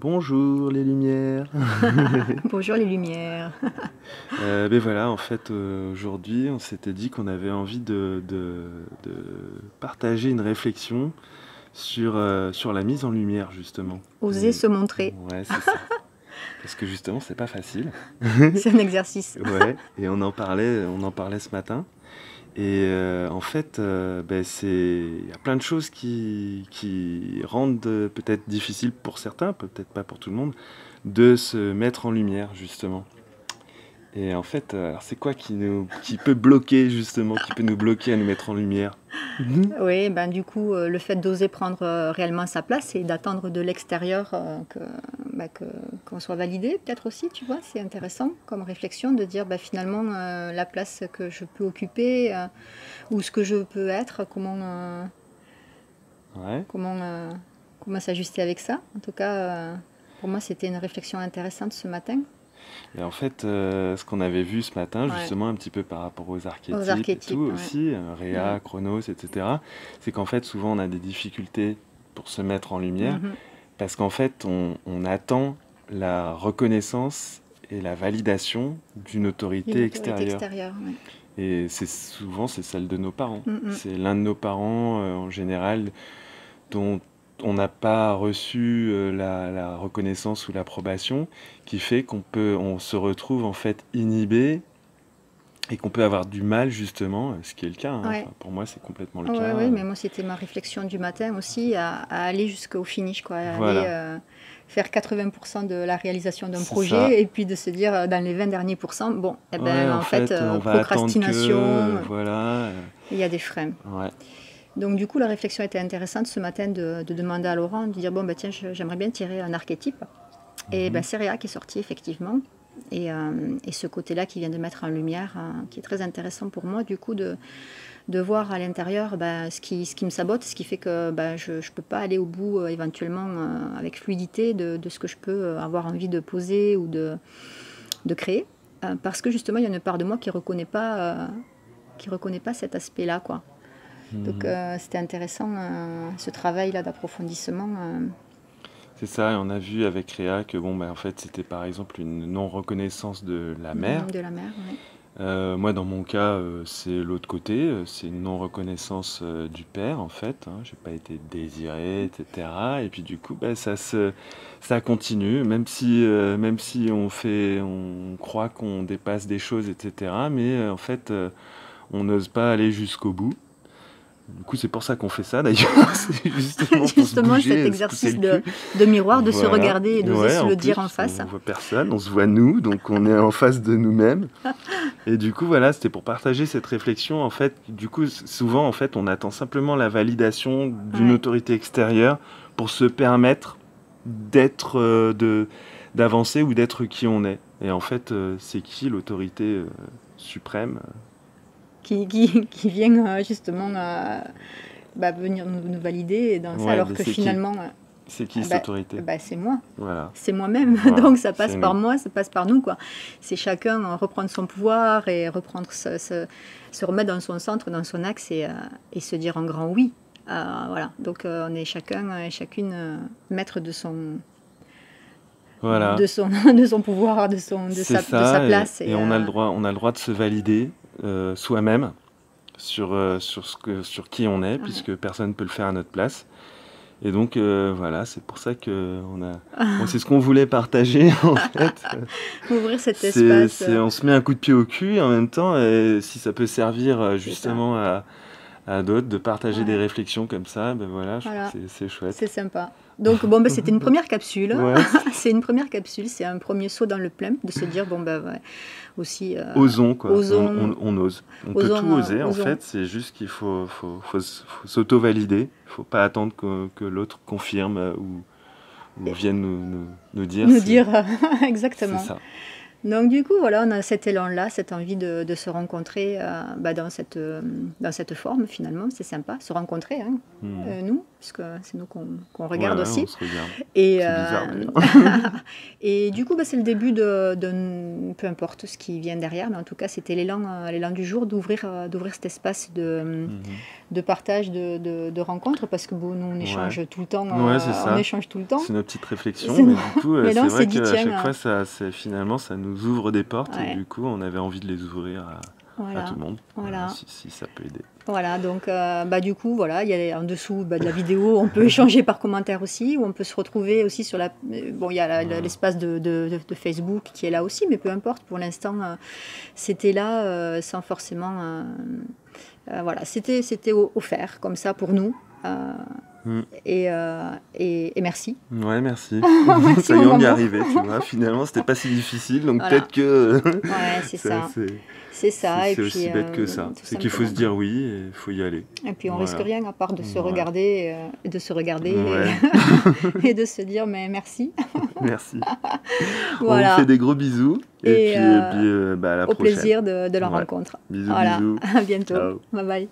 Bonjour les lumières. Bonjour les lumières. Ben voilà, en fait, aujourd'hui, on s'était dit qu'on avait envie de partager une réflexion sur la mise en lumière, justement. Oser se montrer, Ouais, c'est ça. Parce que justement, c'est pas facile. c'est un exercice. Ouais, et on en parlait ce matin. Et en fait, ben il y a plein de choses qui rendent peut-être difficile pour certains, peut-être pas pour tout le monde, de se mettre en lumière, justement. Et en fait, alors c'est quoi qui peut bloquer justement, qui peut nous bloquer à nous mettre en lumière? Mhm. Oui, ben du coup, le fait d'oser prendre réellement sa place et d'attendre de l'extérieur qu'on soit validé, peut-être aussi, tu vois, c'est intéressant comme réflexion de dire finalement la place que je peux occuper ou ce que je peux être, Ouais. comment s'ajuster avec ça. En tout cas, pour moi, c'était une réflexion intéressante ce matin. Et en fait, ce qu'on avait vu ce matin, Ouais, justement, un petit peu par rapport aux aux archétypes et tout archétypes, ouais. aussi, Mm. Réa, Chronos, etc., c'est qu'en fait, souvent, on a des difficultés pour se mettre en lumière, Mhm. parce qu'en fait, on attend la reconnaissance et la validation d'une D'une autorité autorité extérieure. extérieure, ouais. Et c'est celle de nos parents. Mm, mm. C'est l'un de nos parents, en général, dont on n'a pas reçu la reconnaissance ou l'approbation, qui fait on se retrouve en fait inhibé et qu'on peut avoir du mal justement, ce qui est le cas, hein. Ouais. Enfin, pour moi c'est complètement le Ouais, cas. ouais, mais moi c'était ma réflexion du matin aussi, à aller jusqu'au finish, quoi, à aller Voilà, faire 80% de la réalisation d'un c'est ça. projet, et puis de se dire dans les 20 derniers pourcents, bon, eh Ouais, ben en en fait, fait, on va attendre que, procrastination, voilà, il y a des freins. ouais. Donc du coup, la réflexion était intéressante ce matin de demander à Laurent, de dire, bon, ben tiens, j'aimerais bien tirer un archétype. Et ben Mhm. c'est Réa qui est sorti effectivement. Et ce côté-là qui vient de mettre en lumière, qui est très intéressant pour moi, du coup, de voir à l'intérieur ce qui me sabote, ce qui fait que je ne peux pas aller au bout éventuellement avec fluidité de ce que je peux avoir envie de poser ou de créer. Parce que justement, il y a une part de moi qui reconnaît pas cet aspect-là, quoi. Donc Mhm. c'était intéressant, ce travail-là d'approfondissement. C'est ça, et on a vu avec Réa que bon, bah, en fait, c'était par exemple une non-reconnaissance de la mère. De la mer, ouais. Moi, dans mon cas, c'est l'autre côté, c'est une non-reconnaissance du père, en fait, hein. J'ai pas été désiré, etc. Et puis du coup, bah, ça continue, même si on croit qu'on dépasse des choses, etc. Mais en fait, on n'ose pas aller jusqu'au bout. Du coup, c'est pour ça qu'on fait ça d'ailleurs. C'est justement pour se Justement, cet bouger, se pousser exercice le cul. de miroir, de se Voilà. regarder et d'oser Ouais, se en le dire en plus, face. on voit personne, on se voit nous, donc on est en face de nous-mêmes. Et du coup, voilà, c'était pour partager cette réflexion. En fait, du coup, souvent, en fait, on attend simplement la validation d'une Ouais. autorité extérieure pour se permettre d'être, d'avancer ou d'être qui on est. Et en fait, c'est qui l'autorité suprême? Qui vient justement venir nous valider dans ça, Ouais, alors mais que c'est qui? finalement, C'est qui cette autorité? c'est moi. Voilà, C'est moi-même, voilà, donc ça passe c'est par nous. moi, ça passe par nous, quoi. C'est chacun reprendre son pouvoir et reprendre se remettre dans son centre, dans son axe et se dire un grand oui. Voilà, donc on est chacun et chacune maître Voilà, de son pouvoir, c'est de sa ça, place. et on a le droit de se valider soi-même sur qui on est, Ouais. puisque personne ne peut le faire à notre place. Et donc voilà, c'est pour ça que bon, c'est ce qu'on voulait partager en fait. Ouvrir cet espace, On se met un coup de pied au cul et en même temps, si ça peut servir c'est ça. justement à d'autres de partager des Ouais. réflexions comme ça, ben voilà, je trouve Voilà, que c'est chouette. c'est sympa. Donc bon, c'était une première capsule. Ouais, C'est une première capsule, c'est un premier saut dans le plein, de se dire, bon, ouais, aussi, osons quoi, osons, on ose. On peut tout oser en osons fait, c'est juste qu'il faut s'auto-valider. Il faut pas attendre que l'autre confirme ou vienne nous dire nous c'est dire c'est exactement. ça. Donc du coup, voilà, on a cet élan-là, cette envie de se rencontrer dans cette forme, finalement, c'est sympa, se rencontrer, hein, Hmm. nous, puisque c'est nous qu'on Ouais, regarde ouais, on aussi. se regarde. Et, C'est bizarre d'ailleurs. et du coup, c'est le début peu importe ce qui vient derrière, mais en tout cas, c'était l'élan du jour d'ouvrir cet espace Mhm. de partage, de rencontres, parce que bon, nous on échange tout le temps, Ouais, c'est ça. on échange tout le temps. C'est nos petites réflexions, C'est mais nos- du coup, Mais c'est là, on vrai s'est dit, qu'à tiens, chaque fois, finalement, ça nous ouvre des portes et ouais, du coup, on avait envie de les ouvrir à tout voilà, le monde. voilà. Si ça peut aider. Voilà, donc du coup, voilà, il y a en dessous de la vidéo, on peut échanger par commentaire aussi, ou on peut se retrouver aussi sur la... Bon, il y a l'espace de Facebook qui est là aussi, mais peu importe, pour l'instant, c'était là sans forcément... voilà, c'était offert comme ça pour nous. Mm. Et merci. Ouais, merci. Merci Ça y est, mon on y est maman. arrivé, tu vois. Finalement, c'était pas si difficile, donc Voilà. peut-être que Ouais, c'est ça. C'est ça. c'est Et puis, aussi bête que ça. tout C'est qu'il faut se simplement. dire oui et il faut y aller. Et puis on Voilà. risque rien à part de se Voilà. regarder, et de se regarder Ouais. et de se dire mais merci. Merci. On Voilà. vous fait des gros bisous et Et, puis, à la Au prochaine. plaisir de la Ouais. rencontre. Bisous, Voilà. bisous. À bientôt. Ciao. Bye bye.